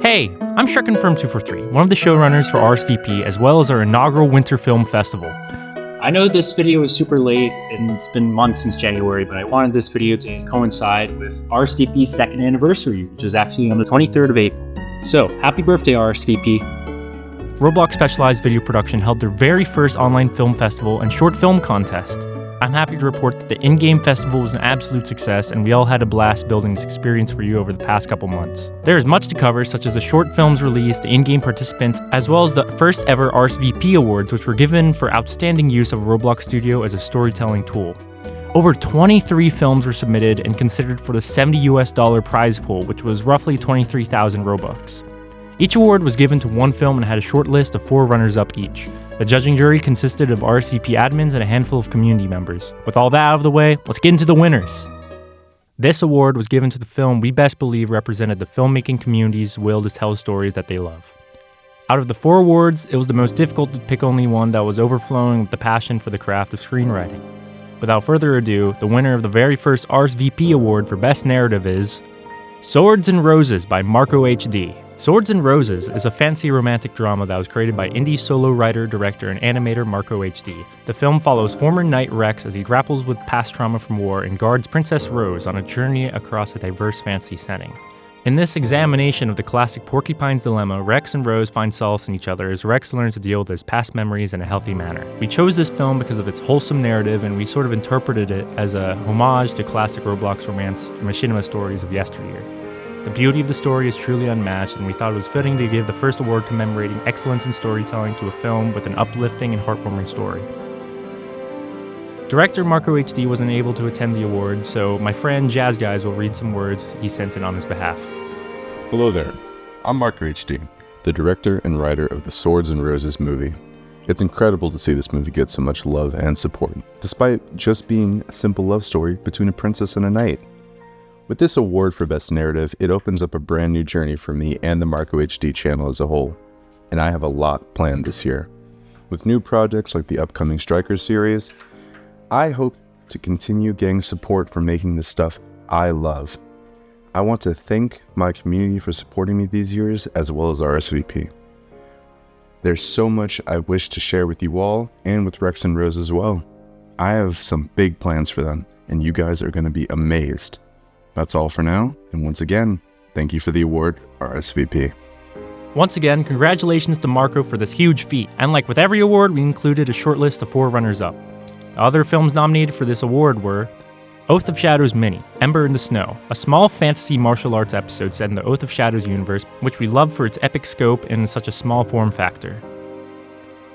Hey, I'm Shrek from 243, one of the showrunners for RSVP as well as our inaugural Winter Film Festival. I know this video is super late and it's been months since January, but I wanted this video to coincide with RSVP's second anniversary, which is actually on the 23rd of April. So, happy birthday RSVP. Roblox Specialized Video Production held their very first online film festival and short film contest. I'm happy to report that the in-game festival was an absolute success and we all had a blast building this experience for you over the past couple months. There is much to cover, such as the short films released, the in-game participants, as well as the first ever RSVP awards, which were given for outstanding use of a Roblox studio as a storytelling tool. Over 23 films were submitted and considered for the $70 prize pool, which was roughly 23,000 Robux. Each award was given to one film and had a short list of 4 runners-up each. The judging jury consisted of RSVP admins and a handful of community members. With all that out of the way, let's get into the winners. This award was given to the film we best believe represented the filmmaking community's will to tell stories that they love. Out of the 4 awards, it was the most difficult to pick only one that was overflowing with the passion for the craft of screenwriting. Without further ado, the winner of the very first RSVP award for Best Narrative is Swords and Roses by Marco HD. Swords and Roses is a fantasy romantic drama that was created by indie solo writer, director, and animator Marco HD. The film follows former knight Rex as he grapples with past trauma from war and guards Princess Rose on a journey across a diverse fantasy setting. In this examination of the classic Porcupine's Dilemma, Rex and Rose find solace in each other as Rex learns to deal with his past memories in a healthy manner. We chose this film because of its wholesome narrative, and we sort of interpreted it as a homage to classic Roblox romance machinima stories of yesteryear. The beauty of the story is truly unmatched, and we thought it was fitting to give the first award commemorating excellence in storytelling to a film with an uplifting and heartwarming story. Director Marco HD wasn't able to attend the award, so my friend Jazz Guys will read some words he sent in on his behalf. Hello there, I'm Marco HD, the director and writer of the Swords and Roses movie. It's incredible to see this movie get so much love and support, despite just being a simple love story between a princess and a knight. With this award for Best Narrative, it opens up a brand new journey for me and the Marco HD channel as a whole, and I have a lot planned this year. With new projects like the upcoming Strikers series, I hope to continue getting support for making the stuff I love. I want to thank my community for supporting me these years, as well as RSVP. There's so much I wish to share with you all, and with Rex and Rose as well. I have some big plans for them, and you guys are going to be amazed. That's all for now, and once again, thank you for the award, RSVP. Once again, congratulations to Marco for this huge feat, and like with every award, we included a short list of 4 runners-up. The other films nominated for this award were Oath of Shadows Mini, Ember in the Snow, a small fantasy martial arts episode set in the Oath of Shadows universe, which we love for its epic scope and such a small form factor.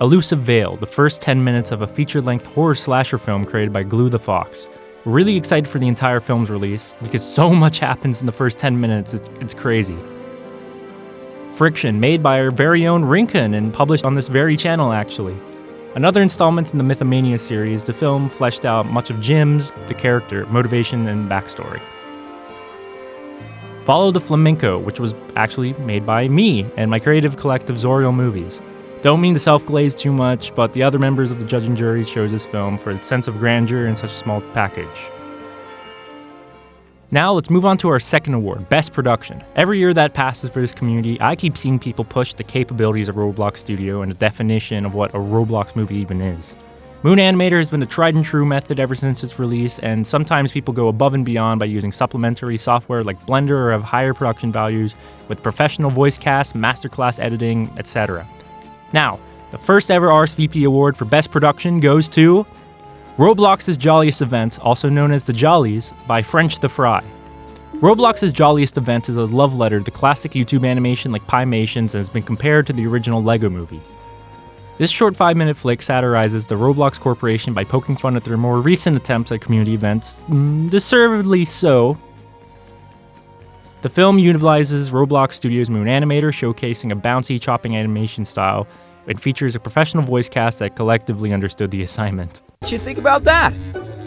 Elusive Veil, the first 10 minutes of a feature-length horror slasher film created by Glue the Fox. We're really excited for the entire film's release, because so much happens in the first 10 minutes, it's crazy. Friction, made by our very own Rynn and published on this very channel actually. Another installment in the Mythomania series, the film fleshed out much of Jim's, the character, motivation, and backstory. Follow the Flamenco, which was actually made by me and my creative collective Zoriel Movies. Don't mean to self-glaze too much, but the other members of the judging jury chose this film for its sense of grandeur in such a small package. Now let's move on to our second award, Best Production. Every year that passes for this community, I keep seeing people push the capabilities of Roblox Studio and the definition of what a Roblox movie even is. Moon Animator has been the tried and true method ever since its release, and sometimes people go above and beyond by using supplementary software like Blender or have higher production values with professional voice cast, masterclass editing, etc. Now, the first ever RSVP award for Best Production goes to Roblox's Jolliest Event, also known as The Jollies, by French the Fry. Roblox's Jolliest Event is a love letter to classic YouTube animation like Pymations and has been compared to the original Lego Movie. This short 5-minute flick satirizes the Roblox Corporation by poking fun at their more recent attempts at community events, deservedly so. The film utilizes Roblox Studios' Moon Animator, showcasing a bouncy chopping animation style. It features a professional voice cast that collectively understood the assignment. What you think about that?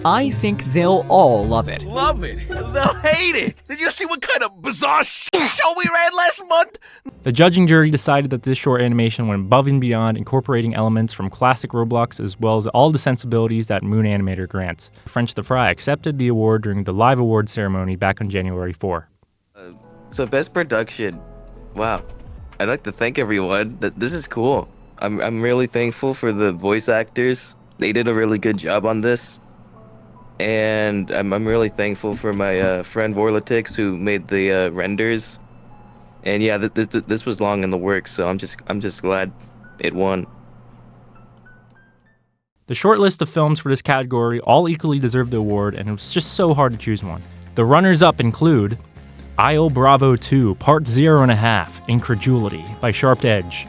I think they'll all love it. Love it. They'll hate it. Did you see what kind of bizarre show we ran last month? The judging jury decided that this short animation went above and beyond, incorporating elements from classic Roblox as well as all the sensibilities that Moon Animator grants. French the Fry accepted the award during the live award ceremony back on January 4. So Best Production, Wow. I'd like to thank everyone. This is cool. I'm really thankful for the voice actors. They did a really good job on this. And I'm really thankful for my friend Vorlatix who made the renders. And yeah, this was long in the works, so I'm just glad it won. The short list of films for this category all equally deserve the award, and it was just so hard to choose one. The runners-up include Io Bravo 2, Part 0.5, Incredulity by Sharp Edge.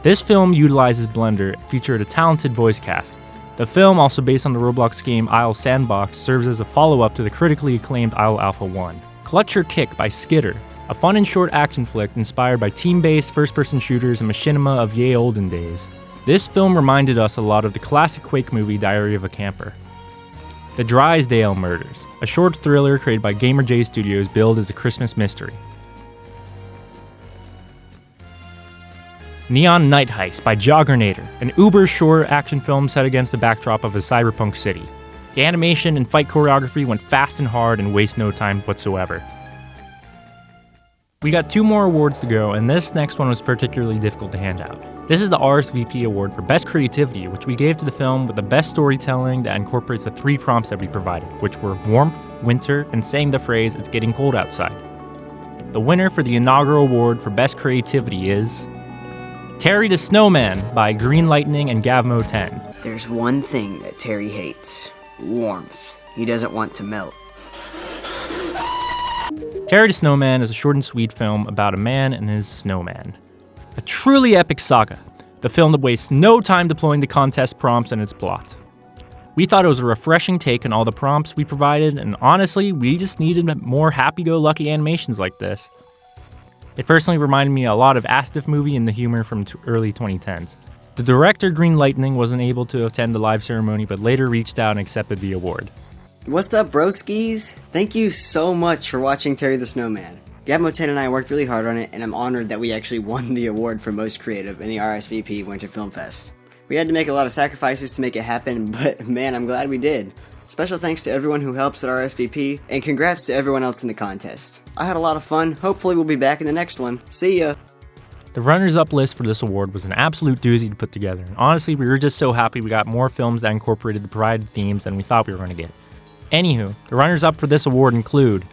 This film utilizes Blender and featured a talented voice cast. The film, also based on the Roblox game Isle Sandbox, serves as a follow-up to the critically acclaimed Isle Alpha 1. Clutch Your Kick by Skitter, a fun and short action flick inspired by team-based first-person shooters and machinima of ye olden days. This film reminded us a lot of the classic Quake movie Diary of a Camper. The Drysdale Murders, a short thriller created by Gamer J Studios billed as a Christmas mystery. Neon Night Heist by Joggernator, an uber-short action film set against the backdrop of a cyberpunk city. The animation and fight choreography went fast and hard and waste no time whatsoever. We got 2 more awards to go, and this next one was particularly difficult to hand out. This is the RSVP award for Best Creativity, which we gave to the film with the best storytelling that incorporates the 3 prompts that we provided, which were warmth, winter, and saying the phrase, "It's getting cold outside." The winner for the inaugural award for Best Creativity is Terry the Snowman by Green Lightning and Gavmo10. There's one thing that Terry hates. Warmth. He doesn't want to melt. Terry the Snowman is a short and sweet film about a man and his snowman. A truly epic saga, the film that wastes no time deploying the contest prompts and its plot. We thought it was a refreshing take on all the prompts we provided, and honestly, we just needed more happy-go-lucky animations like this. It personally reminded me a lot of Astif movie and the humor from early 2010s. The director, Green Lightning, wasn't able to attend the live ceremony, but later reached out and accepted the award. What's up, broskies? Thank you so much for watching Terry the Snowman. Gavmo10 and I worked really hard on it, and I'm honored that we actually won the award for Most Creative in the RSVP Winter Film Fest. We had to make a lot of sacrifices to make it happen, but man, I'm glad we did. Special thanks to everyone who helps at RSVP, and congrats to everyone else in the contest. I had a lot of fun. Hopefully we'll be back in the next one. See ya! The runners-up list for this award was an absolute doozy to put together, and honestly, we were just so happy we got more films that incorporated the provided themes than we thought we were going to get. Anywho, the runners-up for this award include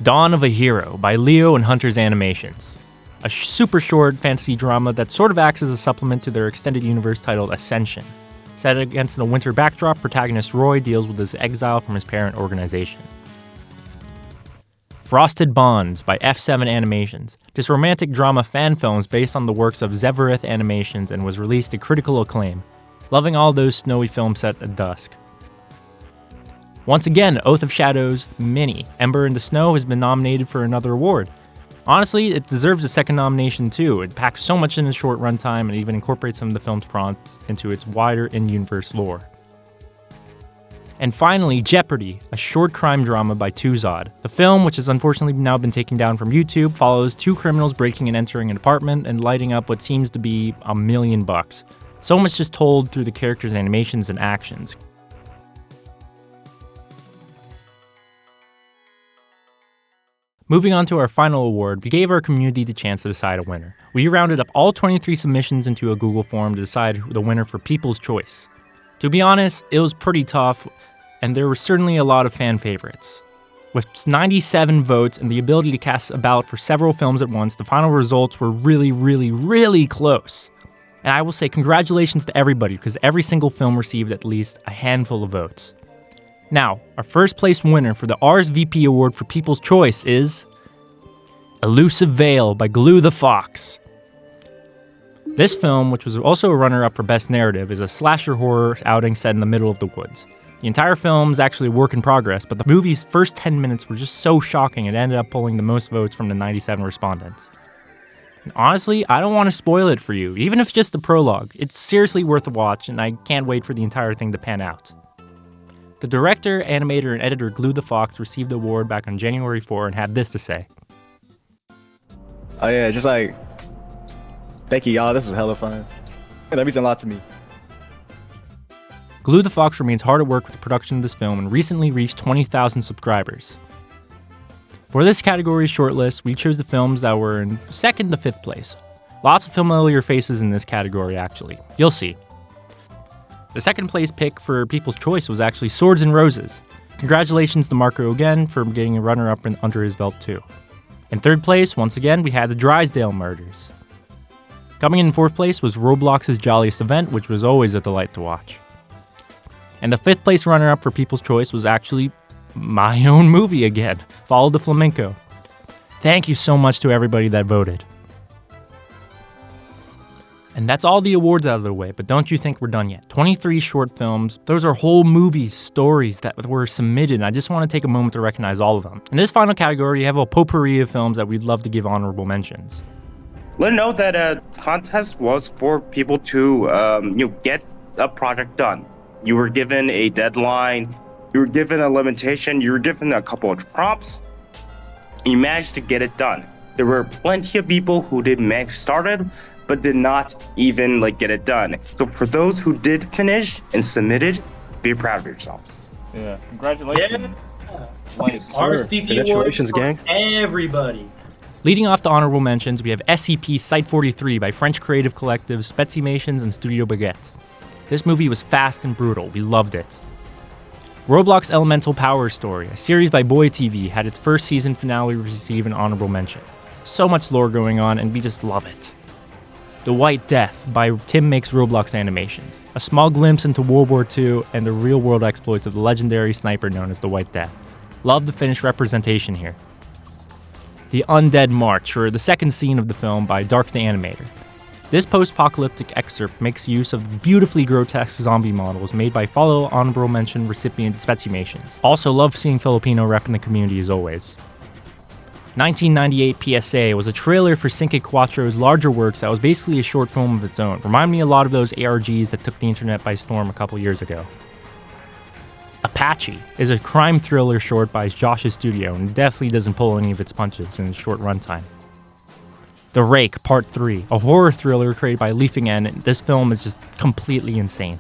Dawn of a Hero by Leo and Hunter's Animations, a super short fantasy drama that sort of acts as a supplement to their extended universe titled Ascension. Set against a winter backdrop, protagonist Roy deals with his exile from his parent organization. Frosted Bonds by F7 Animations. This romantic drama fan film is based on the works of Zevereth Animations and was released to critical acclaim. Loving all those snowy films set at dusk. Once again, Oath of Shadows Mini, Ember in the Snow, has been nominated for another award. Honestly, it deserves a second nomination too. It packs so much in a short runtime and even incorporates some of the film's prompts into its wider in-universe lore. And finally, Jeopardy, a short crime drama by Tuzod. The film, which has unfortunately now been taken down from YouTube, follows 2 criminals breaking and entering an apartment and lighting up what seems to be $1 million. So much just told through the characters' animations and actions. Moving on to our final award, we gave our community the chance to decide a winner. We rounded up all 23 submissions into a Google form to decide the winner for People's Choice. To be honest, it was pretty tough, and there were certainly a lot of fan favorites. With 97 votes and the ability to cast a ballot for several films at once, the final results were really close. And I will say congratulations to everybody, because every single film received at least a handful of votes. Now, our first place winner for the RSVP Award for People's Choice is Elusive Veil by Glue the Fox. This film, which was also a runner-up for Best Narrative, is a slasher horror outing set in the middle of the woods. The entire film is actually a work in progress, but the movie's first 10 minutes were just so shocking it ended up pulling the most votes from the 97 respondents. And honestly, I don't want to spoil it for you, even if it's just the prologue. It's seriously worth a watch, and I can't wait for the entire thing to pan out. The director, animator, and editor Glue the Fox received the award back on January 4 and had this to say. Oh yeah, just like, thank you y'all, this was hella fun. And that means a lot to me. Glue the Fox remains hard at work with the production of this film and recently reached 20,000 subscribers. For this category's shortlist, we chose the films that were in 2nd to 5th place. Lots of familiar faces in this category, actually. You'll see. The 2nd place pick for People's Choice was actually Swords and Roses. Congratulations to Marco again for getting a runner-up under his belt too. In 3rd place, once again, we had the Drysdale Murders. Coming in 4th place was Roblox's Jolliest Event, which was always a delight to watch. And the 5th place runner-up for People's Choice was actually my own movie again, Follow the Flamenco. Thank you so much to everybody that voted. And that's all the awards out of the way, but don't you think we're done yet. 23 short films, those are whole movies, stories that were submitted, and I just want to take a moment to recognize all of them. In this final category, you have a potpourri of films that we'd love to give honorable mentions. Let know that a contest was for people to get a project done. You were given a deadline, you were given a limitation, you were given a couple of prompts, you managed to get it done. There were plenty of people who started, but did not even get it done. So for those who did finish and submitted, be proud of yourselves. Yeah, congratulations. Nice. RSVP congratulations, gang. Everybody. Leading off the honorable mentions, we have SCP Site 43 by French creative collectives Spetsimations and Studio Baguette. This movie was fast and brutal. We loved it. Roblox Elemental Power Story, a series by Boy TV, had its first season finale receive an honorable mention. So much lore going on, and we just love it. The White Death by Tim Makes Roblox Animations, a small glimpse into World War II and the real-world exploits of the legendary sniper known as the White Death. Love the finished representation here. The Undead March, or the second scene of the film by Dark the Animator. This post-apocalyptic excerpt makes use of beautifully grotesque zombie models made by fellow honorable mention recipient Spetsimations. Also love seeing Filipino rep in the community as always. 1998 PSA was a trailer for Cinque Quattro's larger works that was basically a short film of its own. Remind me a lot of those ARGs that took the internet by storm a couple years ago. Apache is a crime thriller short by Josh's studio and definitely doesn't pull any of its punches in its short runtime. The Rake Part 3, a horror thriller created by Leafing N. This film is just completely insane.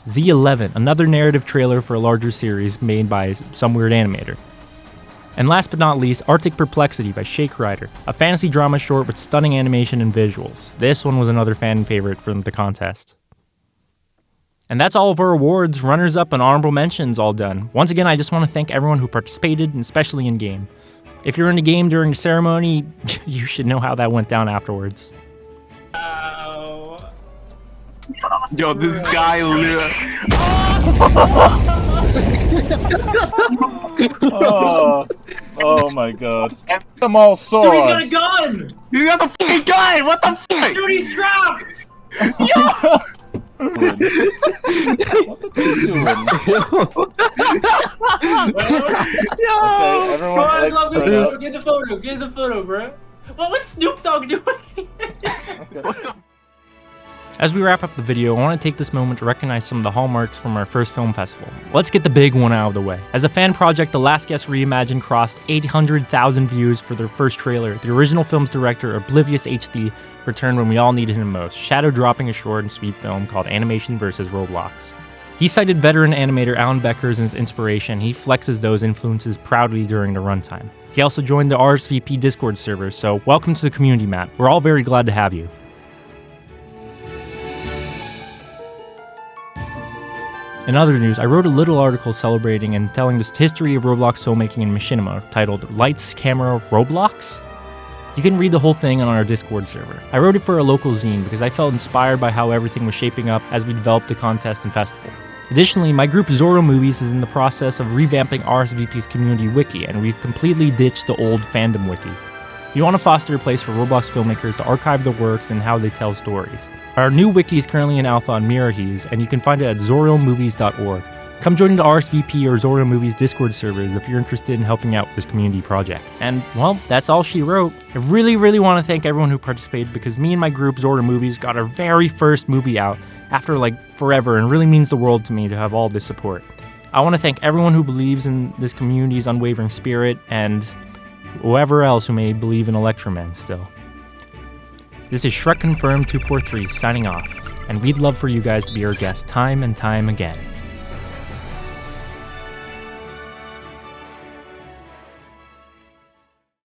Z11, another narrative trailer for a larger series made by some weird animator. And last but not least, Arctic Perplexity by Shake Rider, a fantasy drama short with stunning animation and visuals. This one was another fan favorite from the contest. And that's all of our awards, runners-up, and honorable mentions all done. Once again, I just want to thank everyone who participated, and especially in-game. If you're in the game during the ceremony, you should know how that went down afterwards. Yo, this guy Oh my god. Them all swords. Dude, he's got a gun! You got the fucking gun! What the fuck? Dude, he's trapped! What are you doing? Okay, everyone Get the photo, bro. What's Snoop Dogg doing? As we wrap up the video, I want to take this moment to recognize some of the hallmarks from our first film festival. Let's get the big one out of the way. As a fan project, The Last Guest Reimagined crossed 800,000 views for their first trailer. The original film's director, Oblivious HD, returned when we all needed him most, shadow dropping a short and sweet film called Animation vs. Roblox. He cited veteran animator Alan Becker as his inspiration. He flexes those influences proudly during the runtime. He also joined the RSVP Discord server, so welcome to the community, Matt. We're all very glad to have you. In other news, I wrote a little article celebrating and telling the history of Roblox filmmaking in machinima titled Lights, Camera, Roblox? You can read the whole thing on our Discord server. I wrote it for a local zine because I felt inspired by how everything was shaping up as we developed the contest and festival. Additionally, my group Zorro Movies is in the process of revamping RSVP's community wiki, and we've completely ditched the old fandom wiki. We want to foster a place for Roblox filmmakers to archive their works and how they tell stories. Our new wiki is currently in alpha on Mirahees, and you can find it at zorromovies.org. Come join the RSVP or Zorro Movies Discord servers if you're interested in helping out with this community project. And, well, that's all she wrote. I really want to thank everyone who participated because me and my group, Zorro Movies, got our very first movie out after, forever, and really means the world to me to have all this support. I want to thank everyone who believes in this community's unwavering spirit, and whoever else who may believe in Electroman still. This is Shrek Confirmed 243 signing off, and we'd love for you guys to be our guests time and time again.